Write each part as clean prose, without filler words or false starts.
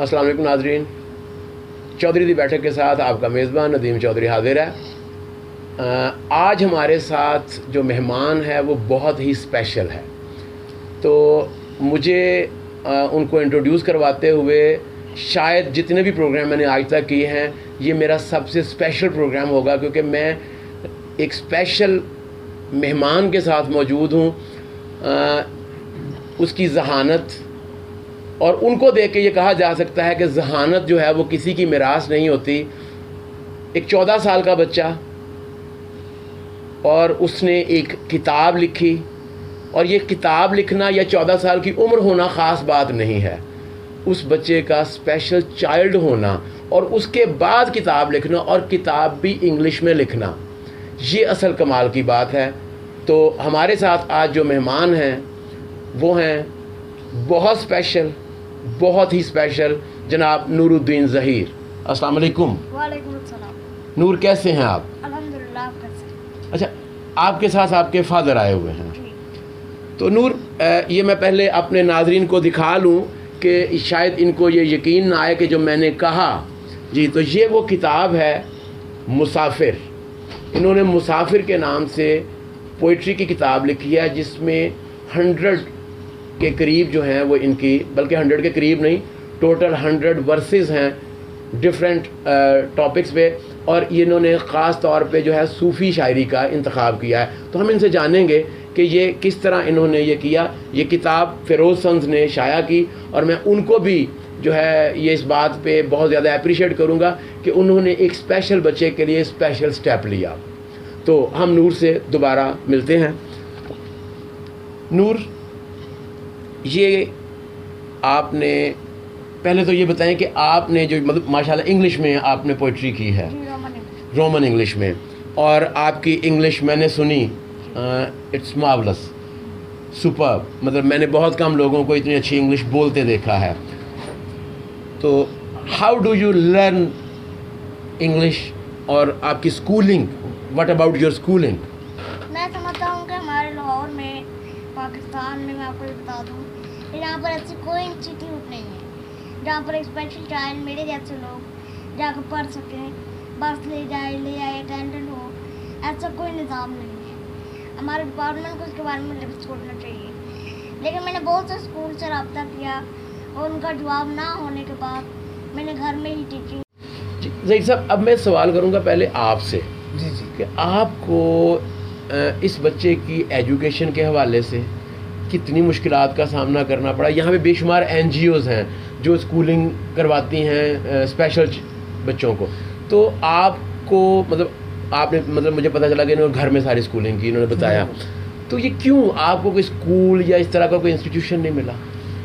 अस्सलाम वालेकुम नाजरीन, चौधरी दी बैठक के साथ आपका मेज़बान नदीम चौधरी हाजिर है। आज हमारे साथ जो मेहमान है वो बहुत ही स्पेशल है, तो मुझे उनको इंट्रोड्यूस करवाते हुए शायद जितने भी प्रोग्राम मैंने आज तक किए हैं ये मेरा सबसे स्पेशल प्रोग्राम होगा, क्योंकि मैं एक स्पेशल मेहमान के साथ मौजूद हूँ। उसकी ज़हानत और उनको देख के ये कहा जा सकता है कि ज़हानत जो है वो किसी की मिरास नहीं होती। एक 14 साल का बच्चा और उसने एक किताब लिखी, और ये किताब लिखना या 14 साल की उम्र होना ख़ास बात नहीं है, उस बच्चे का स्पेशल चाइल्ड होना और उसके बाद किताब लिखना और किताब भी इंग्लिश में लिखना, ये असल कमाल की बात है। तो हमारे साथ आज जो मेहमान हैं वो हैं बहुत स्पेशल, बहुत ही स्पेशल जनाब नूरुद्दीन ज़हीर। अस्सलाम वालेकुम। वालेकुम अस्सलाम। नूर, कैसे हैं आप? अल्हम्दुलिल्लाह, आप कैसे? अच्छा, आपके साथ आपके फादर आए हुए हैं। तो नूर, ये मैं पहले अपने नाजरीन को दिखा लूँ कि शायद इनको ये यकीन ना आए कि जो मैंने कहा जी, तो ये वो किताब है मुसाफिर। इन्होंने मुसाफिर के नाम से पोइट्री की किताब लिखी है, जिसमें 100 के करीब जो हैं वो इनकी, बल्कि 100 के करीब नहीं, टोटल 100 वर्सेस हैं डिफरेंट टॉपिक्स पे, और इन्होंने ख़ास तौर पे जो है सूफ़ी शायरी का इंतखाब किया है। तो हम इनसे जानेंगे कि ये किस तरह इन्होंने ये किया। ये किताब फ़िरोज़ संस ने शाया की, और मैं उनको भी जो है ये इस बात पे बहुत ज़्यादा अप्रिशिएट करूँगा कि उन्होंने एक स्पेशल बच्चे के लिए स्पेशल स्टेप लिया। तो हम नूर से दोबारा मिलते हैं। नूर, ये आपने पहले तो ये बताएं कि आपने जो मतलब माशाल्लाह इंग्लिश में आपने पोइट्री की है, रोमन इंग्लिश में, और आपकी इंग्लिश मैंने सुनी, इट्स मार्वलस, सुपर्ब। मतलब मैंने बहुत कम लोगों को इतनी अच्छी इंग्लिश बोलते देखा है। तो how do you learn English, और आपकी schooling, what about your schooling? मैं समझता हूँ कि हमारे लाहौर में, पाकिस्तान में, मैं आपको बता दूँ, यहाँ पर ऐसी कोई इंस्टीट्यूट नहीं है जहाँ पर एक स्पेशल चाइल्ड मेरे जैसे लोग जाकर पढ़ सकें, बस ले आए अटेंडेंट हो, ऐसा कोई निज़ाम नहीं है। हमारे डिपार्टमेंट को इसके बारे में सोचना चाहिए। लेकिन मैंने बहुत से स्कूल से रब्ता किया और उनका जवाब ना होने के बाद मैंने घर में ही टीचिंग। ज़हीर साहब, अब मैं सवाल करूँगा पहले आपसे जी जी कि आपको इस बच्चे की एजुकेशन के हवाले से कितनी मुश्किलात का सामना करना पड़ा। यहाँ पे बेशुमार NGOs हैं जो स्कूलिंग करवाती हैं स्पेशल बच्चों को, तो आपको मतलब आपने मतलब मुझे पता चला कि इन्होंने घर में सारी स्कूलिंग की, इन्होंने बताया, तो ये क्यों आपको कोई स्कूल या इस तरह का कोई इंस्टीट्यूशन नहीं मिला?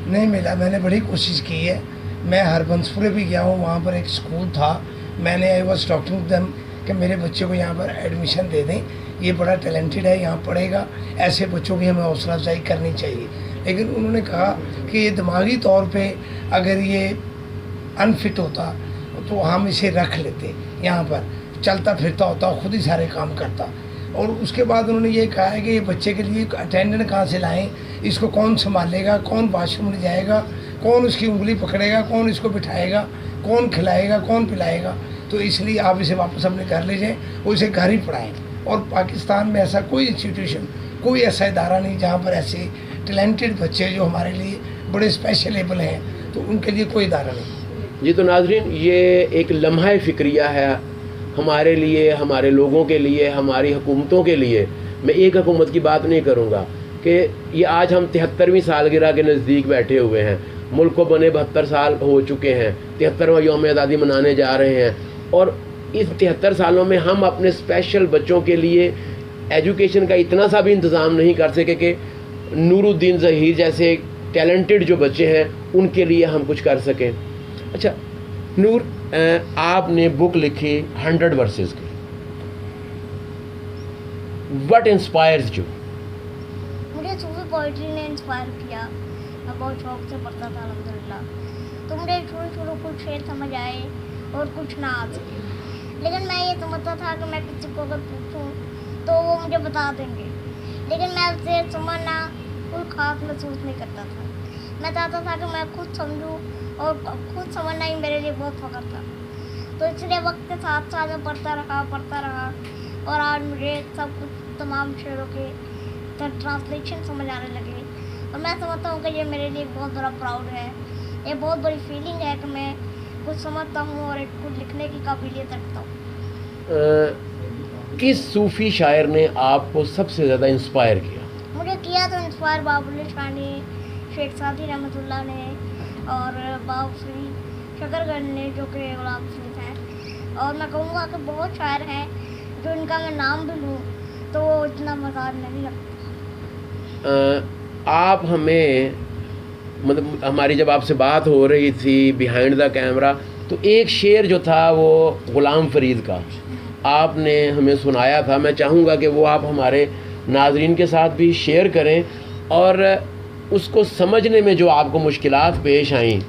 नहीं मिला, मैंने बड़ी कोशिश की है। मैं हरबंसपुरे भी गया हूँ, वहाँ पर एक स्कूल था, मैंने I was talking to them कि मेरे बच्चे को यहाँ पर एडमिशन दे दें, ये बड़ा टैलेंटेड है, यहाँ पढ़ेगा, ऐसे बच्चों की हमें हौसला अफजाई करनी चाहिए। लेकिन उन्होंने कहा कि ये दिमागी तौर पे अगर ये अनफिट होता तो हम इसे रख लेते, यहाँ पर चलता फिरता होता, खुद ही सारे काम करता। और उसके बाद उन्होंने ये कहा है कि ये बच्चे के लिए अटेंडेंट कहाँ से लाएँ, इसको कौन संभालेगा, कौन वाशरूम में जाएगा, कौन उसकी उंगली पकड़ेगा, कौन इसको बिठाएगा, कौन खिलाएगा, कौन पिलाएगा। तो इसलिए आप इसे वापस अपने घर ले जाएँ और इसे घर ही पढ़ाएँ। और पाकिस्तान में ऐसा कोई इंस्टीट्यूशन, कोई ऐसा इदारा नहीं जहाँ पर ऐसे टैलेंटेड बच्चे जो हमारे लिए बड़े स्पेशलेबल हैं, तो उनके लिए कोई इदारा नहीं। जी, तो नाजरीन, ये एक लम्हा फ़िक्रिया है हमारे लिए, हमारे लोगों के लिए, हमारी हुकूमतों के लिए। मैं एक हुकूमत की बात नहीं करूँगा कि ये आज हम 73वीं सालगिरह के नज़दीक बैठे हुए हैं, मुल्क को बने 72 साल हो चुके हैं, 73वां यौम आज़ादी मनाने जा रहे हैं, और इस 73 सालों में हम अपने स्पेशल बच्चों के लिए एजुकेशन का इतना सा भी इंतज़ाम नहीं कर सके कि नूरुद्दीन ज़हीर जैसे टैलेंटेड जो बच्चे हैं उनके लिए हम कुछ कर सकें। अच्छा नूर, आपने बुक लिखी 100 वर्सेस की, व्हाट इंस्पायर्स यू? मुझे सूफी पोइट्री ने इंस्पायर किया। मैं बहुत शौक से पढ़ता था अल्हम्दुलिल्लाह। तो मुझे शुरू कुछ शेर समझ आए और कुछ ना आ सके, लेकिन मैं ये समझता था कि मैं किसी को अगर पूछूं तो वो मुझे बता देंगे, लेकिन मैं उससे समझना कोई ख़ास महसूस नहीं करता था। मैं चाहता था कि मैं खुद समझूं और खुद समझना ही मेरे लिए बहुत फख्र था। तो इसलिए वक्त के साथ साथ मैं पढ़ता रहा और आज मुझे सब कुछ तमाम शेरों के ट्रांसलेशन समझ आने लगे और मैं समझता हूँ कि ये मेरे लिए बहुत बड़ा प्राउड है। ये बहुत बड़ी फीलिंग है कि मैं कुछ समझता हूँ और कुछ लिखने की काबिलियत रखता हूँ। किस सूफ़ी शायर ने आपको सबसे ज़्यादा इंस्पायर किया? मुझे किया तो इंस्पायर बाबुल शाह ने, शेख सादी रहमतुल्लाह ने और बाबू फरीद शकरगंज ने जो कि गुलाम फरीद हैं। और मैं कहूँगा कि बहुत शायर हैं जो इनका मैं नाम भी लूँ तो वो इतना मज़ा नहीं लगता। आप हमें मतलब हमारी जब आपसे बात हो रही थी बिहाइंड द कैमरा तो एक शेर जो था वो गुलाम फरीद का आपने हमें सुनाया था। मैं चाहूँगा कि वो आप हमारे नाज़रीन के साथ भी शेयर करें और उसको समझने में जो आपको मुश्किलात पेश आईं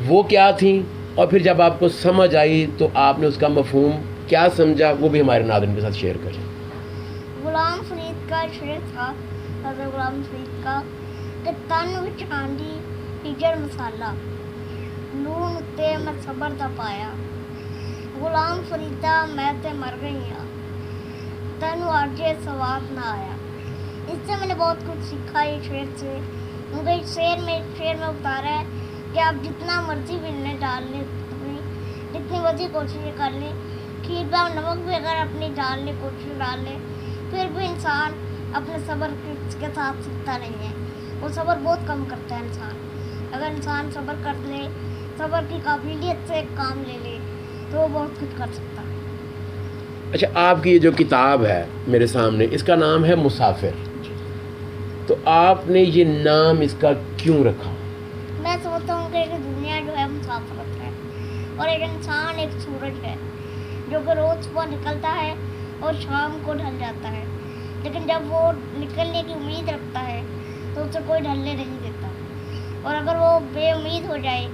वो क्या थी और फिर जब आपको समझ आई तो आपने उसका मफ़हूम क्या समझा वो भी हमारे नाज़रीन के साथ शेयर करें। गुलाम फरीद का शेर था हज़रत गुलाम फरीद का कि तन विच आंदी हिजर मसाला लून उत्ते मैं सबर दा पाया गुलाम फरीदा मैं ते मर गई हाँ तैनू आजे सवाद ना आया। इससे मैंने बहुत कुछ सीखा ये शेर से। उनका इस शेर में उतारा है कि आप जितना मर्जी बिलने डाल लें जितनी मर्जी कोशिशें कर लें खीर में नमक भी अगर अपनी डालने कोशिश डाल लें फिर भी इंसान अपने सब्र के साथ सीखता नहीं है। वो सब्र बहुत कम करता है इंसान। अगर इंसान सब्र कर ले सब्र की काबिलियत से काम ले ले तो वो बहुत कुछ कर सकता है। अच्छा, आपकी ये जो किताब है मेरे सामने इसका नाम है मुसाफिर, तो आपने ये नाम इसका क्यों रखा? मैं सोचता हूँ कि एक दुनिया जो है मुसाफिरत है और एक इंसान एक सूरज है जो कि रोज़ सुबह निकलता है और शाम को ढल जाता है, लेकिन जब वो निकलने की उम्मीद रखता है तो उसे कोई ढलने नहीं देता और अगर वो बेउम्मीद हो जाए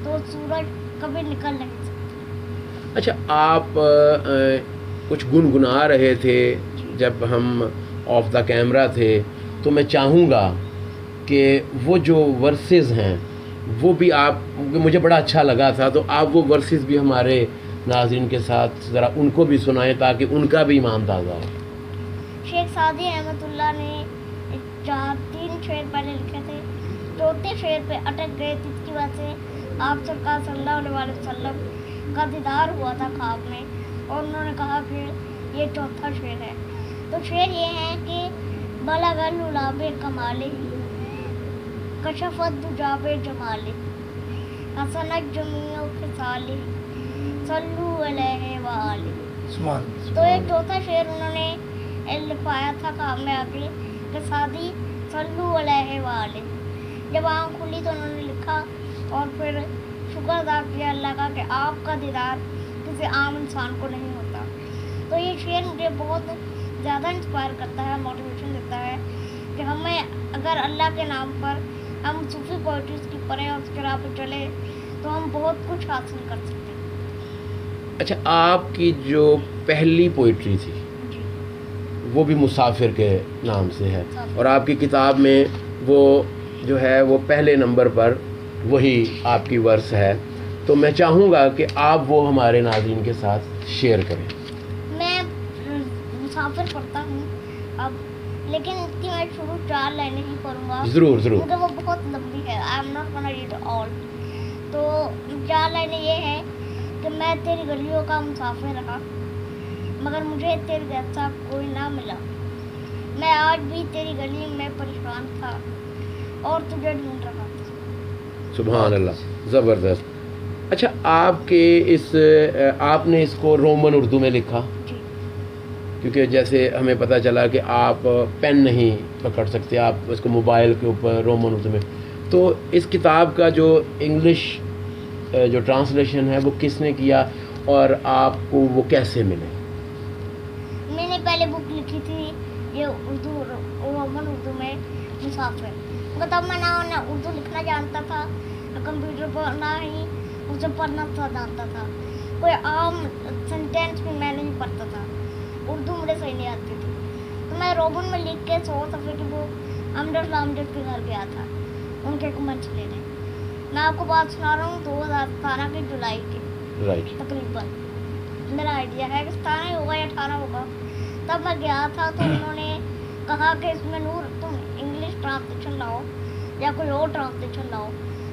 तो सूरज कभी निकल नहीं सकता। अच्छा, आप कुछ गुनगुना रहे थे जब हम ऑफ द कैमरा थे तो मैं चाहूँगा कि वो जो वर्सेस हैं वो भी आप मुझे बड़ा अच्छा लगा था तो आप वो वर्सेस भी हमारे नाज़रीन के साथ ज़रा उनको भी सुनाएं ताकि उनका भी ईमान ताज़ा हो। शेख सादी रहमतुल्लाह ने 3 शेर पहले लिखे थे, चौथे शेर पे अटक गए थे। इसकी वजह से आप सरकार सल्लल्लाहु अलैहि वसल्लम का दीदार हुआ था ख्वाब में और उन्होंने कहा कि ये चौथा शेर है। तो शेर ये है कि बलगल उलाबे कमाले कशफत दुजाबे जमाले हसनत जमीओ खिसाले सल्लू अलैहि व आले। तो एक चौथा शेर उन्होंने लिखवाया था ख्वाब में आके कि सादी सल्लू अलैहि व आले। जब आँख खुली तो उन्होंने लिखा और फिर शुक्र अदा किया अल्लाह का कि आपका दीदार किसी आम इंसान को नहीं होता। तो ये शेर मुझे बहुत ज़्यादा इंस्पायर करता है, मोटिवेशन देता है कि हमें अगर अल्लाह के नाम पर हम सूफी पोइट्रीज की पढ़ें और उसके राह पर चले तो हम बहुत कुछ हासिल कर सकते हैं। अच्छा, आपकी जो पहली पोइट्री थी वो भी मुसाफिर के नाम से है और आपकी किताब में वो जो है वो पहले नंबर पर वही आपकी वर्स है, तो मैं चाहूँगा कि आप वो हमारे नाज़रीन के साथ शेयर करें। मैं मुसाफिर पढ़ता हूँ अब, लेकिन इसकी मैं शुरू 4 लाइनें ही पढ़ूँगा। ज़रूर क्योंकि वो बहुत लंबी है। I am not gonna read all. तो 4 लाइनें ये हैं कि मैं तेरी गलियों का मुसाफिर रहा मगर मुझे तेरे जैसा कोई ना मिला। मैं आज भी तेरी गली में परेशान था और तुझे ढूंढ रहा था। सुभान अल्लाह, ज़बरदस्त। अच्छा, आपने इसको रोमन उर्दू में लिखा क्योंकि जैसे हमें पता चला कि आप पेन नहीं पकड़ सकते, आप इसको मोबाइल के ऊपर रोमन उर्दू में, तो इस किताब का जो इंग्लिश जो ट्रांसलेशन है वो किसने किया और आपको वो कैसे मिले? मैंने पहले बुक लिखी थी ये रोमन उर्दू में मुसाफिर, तब मैं ना उर्दू लिखना जानता था ना कंप्यूटर पर, ना ही उसे पढ़ना जानता था। कोई आम सेंटेंस भी मैं नहीं पढ़ता था, उर्दू मुझे सही नहीं आती थी। तो मैं रोमन में लिख के 100 सफ़े की बुक अमजद के घर गया था उनके कमेंट्स लेने। मैं आपको बात सुना रहा हूँ 2017 के जुलाई की राइट। तकरीबन, मेरा आइडिया है कि 17 होगा या 18 होगा। तब मैं गया था तो उन्होंने कहा कि इसमें नूर तुम इंग्लिश ट्रांसलेशन लाओ या कोई और ट्रांसलेशन लाओ,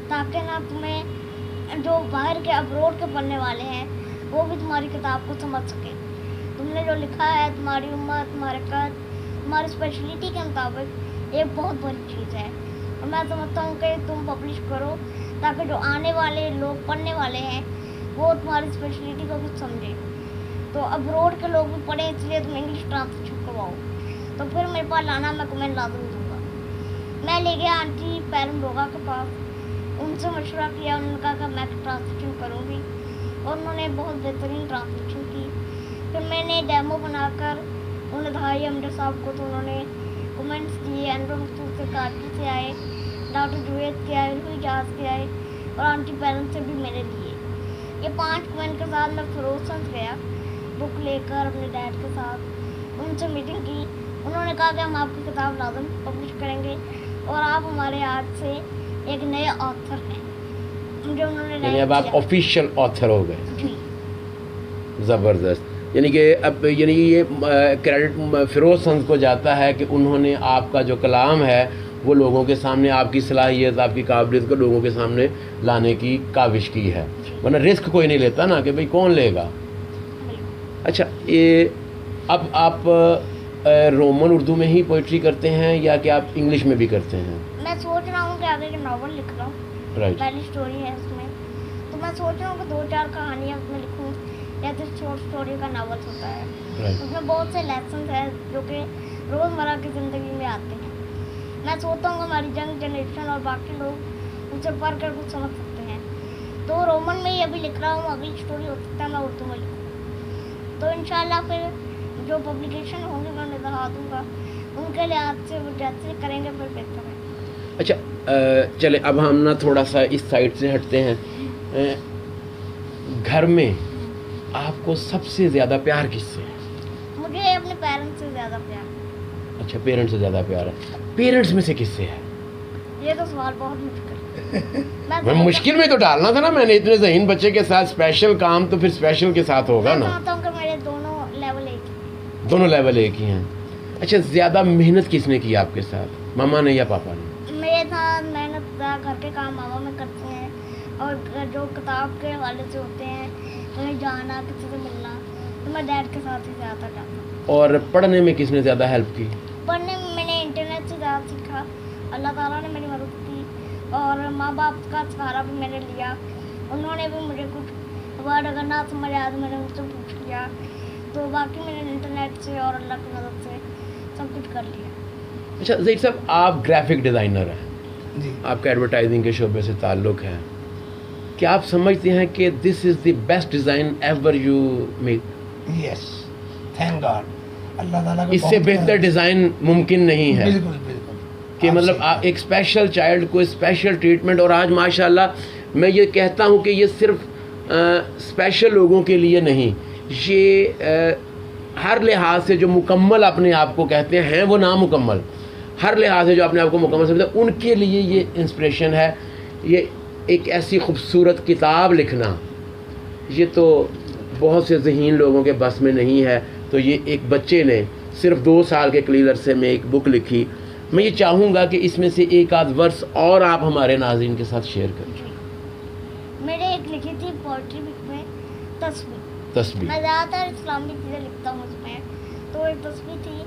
ताकि ना तुम्हें जो बाहर के अब्रोड के पढ़ने वाले हैं वो भी तुम्हारी किताब को समझ सके। तुमने जो लिखा है तुम्हारी उम्र, तुम्हारे कद, तुम्हारी स्पेशलिटी के मुताबिक एक बहुत बड़ी चीज़ है, और मैं समझता हूँ कि तुम पब्लिश करो ताकि जो आने वाले लोग पढ़ने वाले हैं वो तुम्हारी स्पेशलिटी को कुछ समझे। तो अब्रोड के लोग भी पढ़े, इसलिए तुम इंग्लिश ट्रांसलेशन करवाओ। तो फिर मेरे पास लाना मैं तुम्हें लाजम दूँगा। मैं ले गया आंटी पैरम रोगा के पास, उनसे मशवरा किया, उन्होंने कहा कि मैं ट्रांसलेशन करूँगी, और उन्होंने बहुत बेहतरीन ट्रांसलेशन की। फिर मैंने डेमो बनाकर उन्हें दिखाई अमजद साहब को, तो उन्होंने कमेंट्स दिए। एंड्रो मकसूद से कारगिल से आए, डॉक्टर जुवेद के आए, रुही जहाज के आए, और आंटी पैरम से भी मैंने लिए। ये 5 कमेंट के साथ मैं फिरोजगंज गया बुक लेकर अपने डैड के साथ, उनसे मीटिंग की। उन्होंने कहा कि हम आपकी किताब लाजम पब्लिश करेंगे और आप हमारे आज से एक नए ऑथर हैं। मुझे उन्होंने यानी अब आप ऑफिशियल ऑथर हो गए। जी, ज़बरदस्त। यानी कि अब यानी ये क्रेडिट फिरोजगंज को जाता है कि उन्होंने आपका जो कलाम है वो लोगों के सामने, आपकी सलाहियत, आपकी काबिलियत को लोगों के सामने लाने की काविश की है, वरना रिस्क कोई नहीं लेता ना कि भाई कौन लेगा। बिल्कुल। अच्छा, ये अब आप रोमन उर्दू में ही पोइट्री करते हैं या कि आप इंग्लिश में भी करते हैं? मैं सोच रहा हूँ कि आगे एक नावल लिख रहा हूँ, राइट। पहली स्टोरी है उसमें, तो मैं सोच रहा हूँ कि 2-4 कहानियाँ उसमें लिखूँ, या तो शॉर्ट स्टोरी का नावल होता है। राइट। उसमें बहुत से लेसन हैं जो कि रोज़मर्रा की ज़िंदगी में आते हैं। मैं सोचता हूँ हमारी यंग जनरेशन और बाकी लोग उनसे पढ़ कर कुछ समझ सकते हैं। तो रोमन में ही अभी लिख रहा हूँ, अगली स्टोरी हो सकता है मैं उर्दू में लिखूँ। तो इंशाल्लाह फिर जो पब्लिकेशन होंगे मैं उन्हें दिखा दूँगा, उनके लिहाज से वो जैसे करेंगे फिर बेहतर है। अच्छा, चले अब हम ना थोड़ा सा इस साइड से हटते हैं। घर में आपको सबसे ज़्यादा प्यार किससे है? मुझे अपने पेरेंट्स से ज़्यादा प्यार। अच्छा, पेरेंट्स से ज़्यादा प्यार है। पेरेंट्स में से किससे है? ये तो सवाल बहुत मुश्किल है। मैं मुश्किल में तो डालना था ना मैंने, इतने ज़हीन बच्चे के साथ स्पेशल काम तो फिर स्पेशल के साथ होगा मैं ना। चाहता हूँ कि मेरे दोनों लेवल एक ही। दोनों लेवल एक ही हैं। अच्छा, ज़्यादा मेहनत किसने की आपके साथ, मामा ने या पापा ने? मेरे साथ मेहनत घर के काम मामा में करते हैं, और जो किताब के हवाले से होते हैं, कहीं जाना, किसी से मिलना, तो मैं डैड के साथ ही ज़्यादा जाता हूँ। और पढ़ने में किसने ज़्यादा हेल्प की? पढ़ने में मैंने इंटरनेट से ज़्यादा सीखा, अल्लाह ताला ने मेरी मदद की, और माँ बाप का सहारा भी मैंने लिया। उन्होंने भी मुझे कुछ वर्ड अगर ना समझ आया तो मैंने उनसे पूछ लिया। तो बाकी मैंने इंटरनेट से और अल्लाह की मदद से सब कुछ कर लिया। अच्छा ज़हीर साहब, आप ग्राफिक डिज़ाइनर हैं जी। आपका एडवर्टाइजिंग के शोबे से ताल्लुक़ है, क्या आप समझते हैं कि this is the best design ever you made? Yes, thank God, Allah ताला का इससे बहुत बेहतर डिज़ाइन मुमकिन नहीं है बिल्कुल बिल्कुल कि मतलब एक स्पेशल चाइल्ड को स्पेशल ट्रीटमेंट। और आज माशाल्लाह मैं ये कहता हूँ कि ये सिर्फ स्पेशल लोगों के लिए नहीं, ये हर लिहाज से जो मुकम्मल अपने आप को कहते हैं वो नामुकम्मल, हर लिहाज से जो अपने आप को मुकम्मल समझते हैं उनके लिए ये इंस्पिरेशन है। ये एक ऐसी खूबसूरत किताब लिखना, ये तो बहुत से ज़हीन लोगों के बस में नहीं है। तो ये एक बच्चे ने सिर्फ 2 साल के कलील अरसे में एक बुक लिखी। मैं ये चाहूँगा कि इसमें से एक आध वर्स और आप हमारे नाज़रीन के साथ शेयर करें। मैंने एक लिखी थी पोइट्री बुक में, तस्वीर। मैं ज़्यादातर इस्लामिक चीज़ें लिखता हूँ उसमें। तो एक तस्वीर थी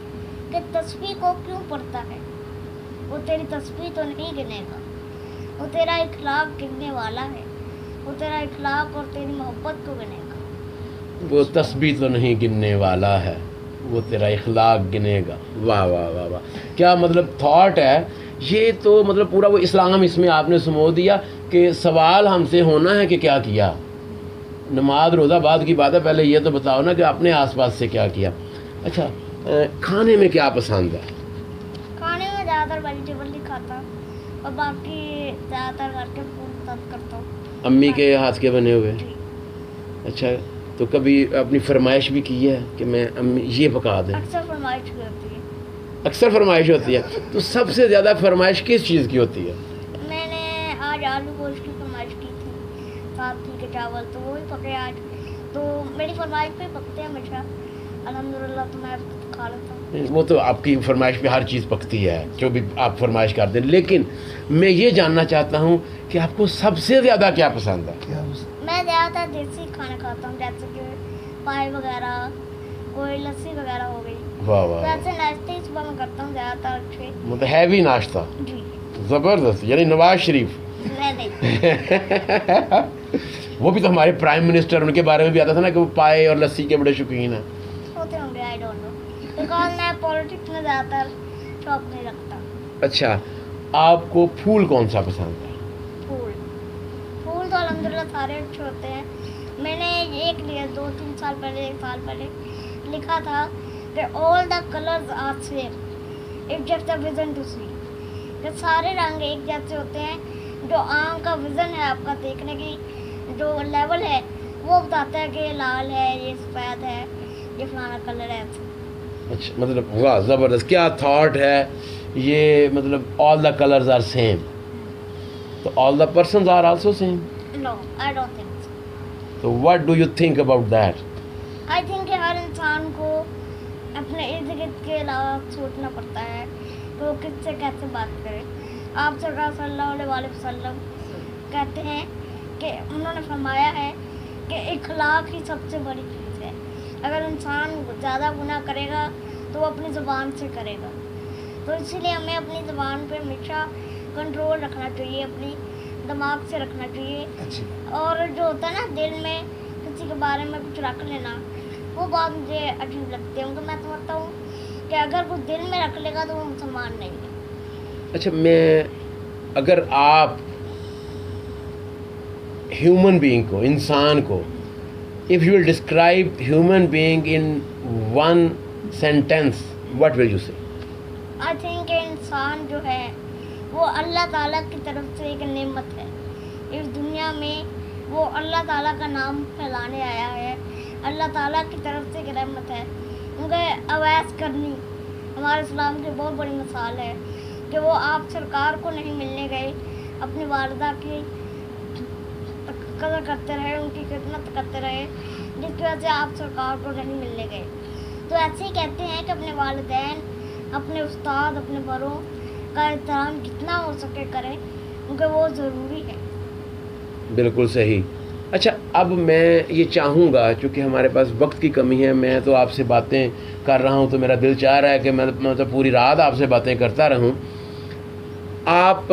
कि तस्वीर को क्यों पढ़ता है, वो तेरी तस्वीर तो नहीं गिनेगा, वो तेरा इखलाक गिनने वाला है, वो तेरा इखलाक और तेरी मोहब्बत को गिनेगा। वो तस्बीह तो नहीं गिनने वाला है, वो तेरा इखलाक गिनेगा। वाह वाह वाह वाह, क्या मतलब थॉट है ये। तो मतलब पूरा वो इस्लाम इसमें आपने समो दिया कि सवाल हमसे होना है कि क्या किया। नमाज रोज़ा बाद की बात है, पहले ये तो बताओ ना कि अपने आसपास से क्या किया। अच्छा, खाने में क्या पसंद है? खाने में ज़्यादातर वेजिटेबल ही खाता, और बाकी ज़्यादातर घर के फूड पसंद करता हूँ, अम्मी के हाथ के बने हुए। जी। अच्छा, तो कभी अपनी फरमाइश भी की है कि मैं अम्मी ये पका दें? अक्सर फरमाइश की होती है। अक्सर फरमाइश होती है। तो सबसे ज़्यादा फरमाइश किस चीज़ की होती है? मैंने आज आलू गोश्त की साथ के चावल तो वो भी पके आज, तो मेरी फरमाइश पे पकते हैं हमेशा अल्हम्दुलिल्लाह, तो मैं खा लेता हूँ। वो तो आपकी फरमाइश पे हर चीज़ पकती है जो भी आप फरमाइश कर दें, लेकिन मैं ये जानना चाहता हूँ कि आपको सबसे ज़्यादा क्या पसंद है? क्या मैं ज़्यादातर देसी खाना खाता हूँ, जैसे कि पाई वगैरह, कोई लस्सी वगैरह हो गई। वाह वाह, वैसे नाश्ते ही सुबह में करता हूँ ज़्यादातर अच्छे। मतलब हैवी नाश्ता, जी ज़बरदस्त, यानी नवाज शरीफ मैं नहीं वो भी तो हमारे प्राइम मिनिस्टर, उनके बारे में भी आता था ना कि वो पाए और लस्सी के बड़े शौकीन हैं। होते होंगे, आई डोंट नो, बिकॉज मैं पॉलिटिक्स में ज़्यादातर शौक नहीं रखता। अच्छा, आपको फूल कौन सा पसंद है? फूल फूल तो अल्हम्दुलिल्लाह सारे अच्छे होते हैं। मैंने एक लिया 2-3 साल पहले, 1 साल पहले लिखा था कि all the colours are same, it's just a vision to see, कि सारे रंग एक जैसे होते हैं। जो आँख का विजन है, आपका देखने की जो लेवल है, वो बताता है कि ये लाल है, ये सफ़ेद है, ये फलाना कलर है। अच्छा, मतलब वाह ज़बरदस्त, क्या थॉट है ये, मतलब all the colours are same, तो all the persons are also same, no I don't think so. तो what do you think about that? I think कि हर इंसान को अपने इर्द गिर्द के अलावा सोचना पड़ता है कि वो किससे कैसे बात करे। आप सरकार सल्लल्लाहु अलैहि वसल्लम कहते हैं कि उन्होंने फरमाया है कि इखलाक ही सबसे बड़ी चीज़ है। अगर इंसान ज़्यादा गुनाह करेगा तो वो अपनी ज़ुबान से करेगा, तो इसीलिए हमें अपनी ज़ुबान पे हमेशा कंट्रोल रखना चाहिए, अपनी दिमाग से रखना चाहिए। अच्छी और जो होता है ना दिल में किसी के बारे में कुछ रख लेना, वो बात मुझे अजीब लगती है, क्योंकि मैं समझता हूँ कि अगर कुछ दिल में रख लेगा तो वो मुसलमान नहीं है। अच्छा, मैं अगर आप ह्यूमन बीइंग को, इंसान को, if you will describe human being in one sentence, what will you say? I think इंसान जो है वो अल्लाह ताला की तरफ से एक नेमत है इस दुनिया में। वो अल्लाह ताला का नाम फैलाने आया है, अल्लाह ताला की तरफ से एक रहमत है। उनके अवैस करनी हमारे इस्लाम की बहुत बड़ी मिसाल है कि वो आप सरकार को नहीं मिलने गए, अपनी वालिदा की कदर करते रहे, उनकी खिदमत करते रहे, जिसकी वजह से आप सरकार को नहीं मिलने गए। तो ऐसे ही कहते हैं कि अपने वालिदैन, अपने उस्ताद, अपने बड़ों का एहतराम जितना हो सके करें, क्योंकि वो ज़रूरी है। बिल्कुल सही। अच्छा, अब मैं ये चाहूँगा, चूँकि हमारे पास वक्त की कमी है, मैं तो आपसे बातें कर रहा हूँ तो मेरा दिल चाह रहा है कि मैं तो पूरी रात आपसे बातें करता रहूँ। आप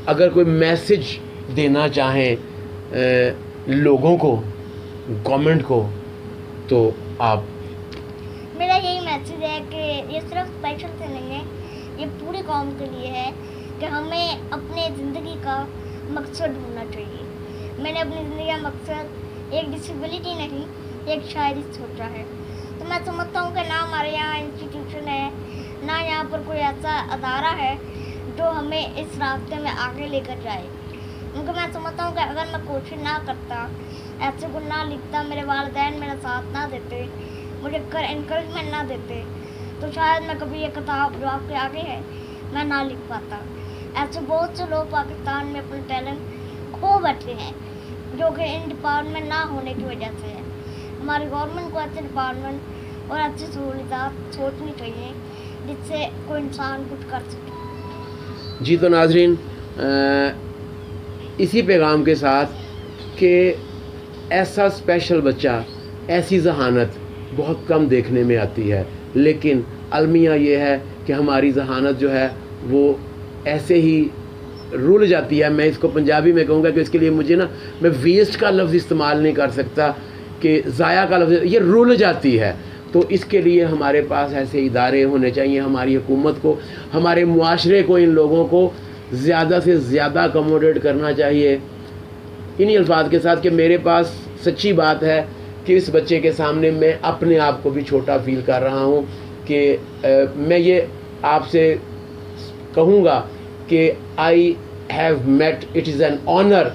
अगर कोई मैसेज देना चाहें लोगों को, गवर्नमेंट को, तो आप? मेरा यही मैसेज है कि ये सिर्फ स्पेशल से नहीं है, ये पूरी कौम के लिए है कि हमें अपने ज़िंदगी का मकसद ढूंढना चाहिए। मैंने अपनी ज़िंदगी का मकसद एक डिसेबिलिटी नहीं, एक शायरी सोचा है। तो मैं समझता हूँ कि ना हमारे यहाँ इंस्टीट्यूशन है, ना यहाँ पर कोई ऐसा अदारा है जो हमें इस रास्ते में आगे लेकर जाए। क्योंकि मैं समझता हूँ कि अगर मैं कोशिश ना करता, ऐसे को ना लिखता, मेरे वालिदैन मेरा साथ ना देते, मुझे इनकरेजमेंट ना देते, तो शायद मैं कभी ये किताब जो आपके आगे है मैं ना लिख पाता। ऐसे बहुत से लोग पाकिस्तान में अपने टैलेंट खो बैठे हैं, जो कि इन डिपार्टमेंट ना होने की वजह से है। हमारी गवर्नमेंट को ऐसे डिपार्टमेंट और अच्छी सहूलियात सोचनी चाहिए जिससे कोई इंसान कुछ कर सके। जी, तो नाज़रीन, इसी पैगाम के साथ कि ऐसा स्पेशल बच्चा, ऐसी जहानत बहुत कम देखने में आती है, लेकिन अलमिया ये है कि हमारी जहानत जो है वो ऐसे ही रुल जाती है। मैं इसको पंजाबी में कहूँगा कि इसके लिए मुझे ना, मैं वेस्ट का लफ्ज़ इस्तेमाल नहीं कर सकता कि ज़ाया का लफ्ज़, ये रुल जाती है। तो इसके लिए हमारे पास ऐसे इदारे होने चाहिए, हमारी हुकूमत को, हमारे मुआशरे को इन लोगों को ज़्यादा से ज़्यादा अकोमोडेट करना चाहिए। इन्हीं अल्फाज के साथ कि मेरे पास सच्ची बात है कि इस बच्चे के सामने मैं अपने आप को भी छोटा फील कर रहा हूँ कि मैं ये आपसे कहूँगा कि I have met, it is an honour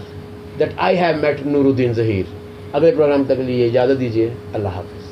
that I have met Nooruddin Zaheer. अगले प्रोग्राम तक लिए इजाज़त दीजिए। अल्लाह हाफ़िज़।